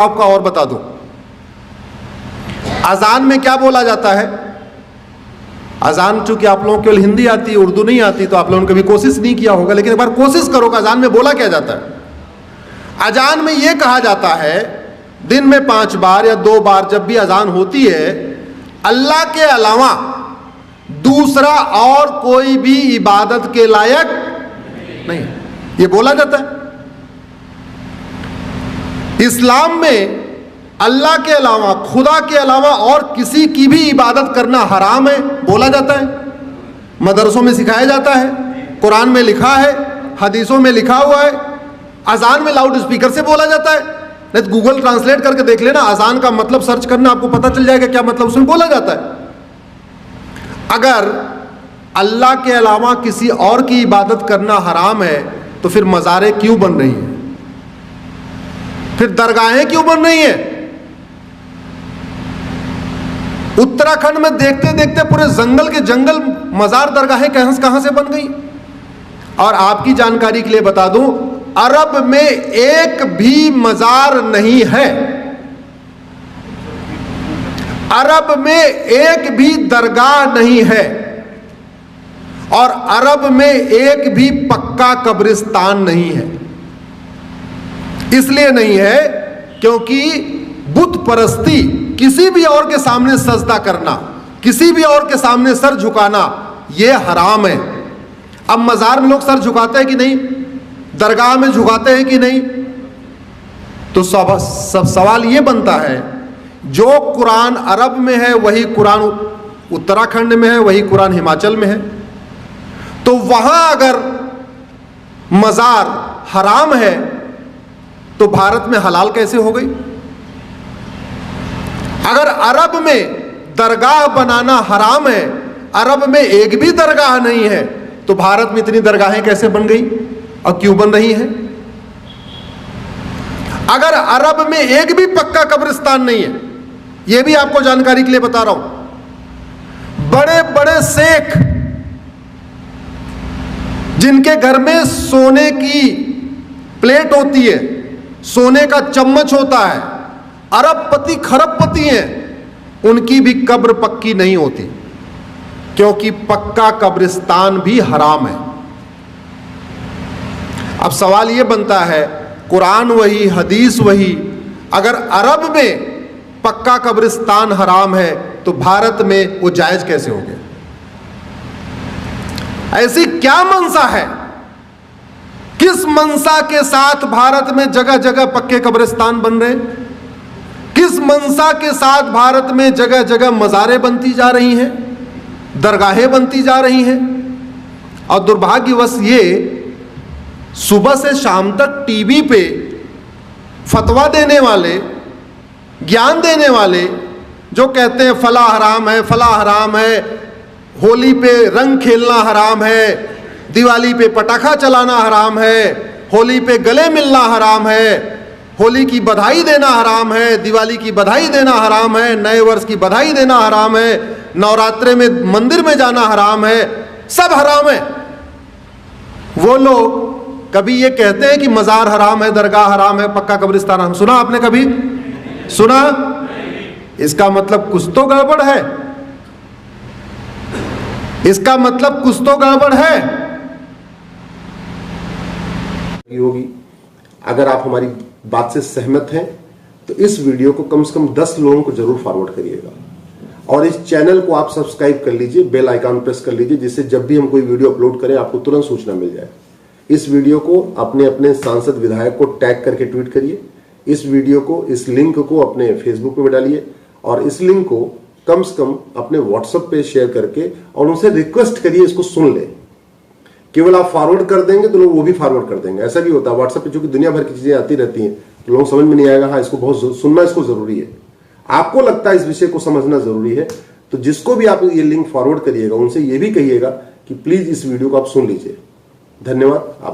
आपका और बता दूं, अजान में क्या बोला जाता है। अजान चूंकि आप लोगों को केवल हिंदी आती है, उर्दू नहीं आती, तो आप लोगों ने कभी कोशिश नहीं किया होगा, लेकिन एक बार कोशिश करो कि अजान में बोला क्या जाता है। अजान में यह कहा जाता है दिन में 5 बार या 2 बार जब भी अजान होती है, अल्लाह के अलावा दूसरा और कोई भी इबादत के लायक नहीं, ये बोला जाता है। इस्लाम में अल्लाह के अलावा, खुदा के अलावा और किसी की भी इबादत करना हराम है, बोला जाता है। मदरसों में सिखाया जाता है, कुरान में लिखा है, हदीसों में लिखा हुआ है। अजान में लाउड स्पीकर से बोला जाता है, नहीं तो गूगल ट्रांसलेट करके देख लेना, अजान का मतलब सर्च करना, आपको पता चल जाएगा क्या मतलब उसमें बोला जाता है। अगर अल्लाह के अलावा किसी और की इबादत करना हराम है, तो फिर मज़ारें क्यों बन रही हैं, फिर दरगाहें क्यों बन रही हैं। उत्तराखंड में देखते देखते पूरे जंगल के जंगल मजार दरगाहें कहां से बन गई। और आपकी जानकारी के लिए बता दूं, अरब में एक भी मजार नहीं है, अरब में एक भी दरगाह नहीं है, और अरब में एक भी पक्का कब्रिस्तान नहीं है। इसलिए नहीं है क्योंकि बुत परस्ती, किसी भी और के सामने सजदा करना, किसी भी और के सामने सर झुकाना, यह हराम है। अब मजार में लोग सर झुकाते हैं कि नहीं, दरगाह में झुकाते हैं कि नहीं, तो सब सवाल यह बनता है, जो कुरान अरब में है वही कुरान उत्तराखंड में है, वही कुरान हिमाचल में है, तो वहां अगर मजार हराम है तो भारत में हलाल कैसे हो गई। अगर अरब में दरगाह बनाना हराम है, अरब में एक भी दरगाह नहीं है, तो भारत में इतनी दरगाहें कैसे बन गई और क्यों बन रही हैं। अगर अरब में एक भी पक्का कब्रिस्तान नहीं है, यह भी आपको जानकारी के लिए बता रहा हूं, बड़े बड़े शेख जिनके घर में सोने की प्लेट होती है, सोने का चम्मच होता है, अरबपति खरबपति हैं, उनकी भी कब्र पक्की नहीं होती, क्योंकि पक्का कब्रिस्तान भी हराम है। अब सवाल यह बनता है, कुरान वही, हदीस वही, अगर अरब में पक्का कब्रिस्तान हराम है तो भारत में वो जायज कैसे हो गया। ऐसी क्या मंशा है, किस मंशा के साथ भारत में जगह जगह पक्के कब्रिस्तान बन रहे, किस मंशा के साथ भारत में जगह जगह मज़ारें बनती जा रही हैं, दरगाहें बनती जा रही हैं। और दुर्भाग्यवश ये सुबह से शाम तक टीवी पे फतवा देने वाले, ज्ञान देने वाले, जो कहते हैं फला हराम है, फला हराम है, होली पे रंग खेलना हराम है, दिवाली पे पटाखा चलाना हराम है, होली पे गले मिलना हराम है, होली की बधाई देना हराम है, दिवाली की बधाई देना हराम है, नए वर्ष की बधाई देना हराम है, नवरात्रे में मंदिर में जाना हराम है, सब हराम है। वो लोग कभी ये कहते हैं कि मजार हराम है, दरगाह हराम है, पक्का कब्रिस्तान हराम, सुना आपने कभी सुना? इसका मतलब कुछ तो गड़बड़ है, इसका मतलब कुछ तो गड़बड़ है होगी। अगर आप हमारी बात से सहमत हैं तो इस वीडियो को कम से कम 10 लोगों को जरूर फॉरवर्ड करिएगा, और इस चैनल को आप सब्सक्राइब कर लीजिए, बेल आइकन प्रेस कर लीजिए, जिससे जब भी हम कोई वीडियो अपलोड करें आपको तुरंत सूचना मिल जाए। इस वीडियो को अपने अपने सांसद विधायक को टैग करके ट्वीट करिए, इस वीडियो को, इस लिंक को अपने फेसबुक पे डालिए, और इस लिंक को कम से कम अपने व्हाट्सएप पे शेयर करके और उनसे रिक्वेस्ट करिए इसको सुन ले। केवल आप फॉरवर्ड कर देंगे तो लोग वो भी फॉरवर्ड कर देंगे। ऐसा भी होता है व्हाट्सएप पे, चूंकि दुनिया भर की चीजें आती रहती हैं, तो लोगों समझ में नहीं आएगा, हाँ इसको बहुत सुनना, इसको जरूरी है, आपको लगता है इस विषय को समझना जरूरी है, तो जिसको भी आप ये लिंक फॉरवर्ड करिएगा उनसे ये भी कहिएगा कि प्लीज इस वीडियो को आप सुन लीजिए। धन्यवाद।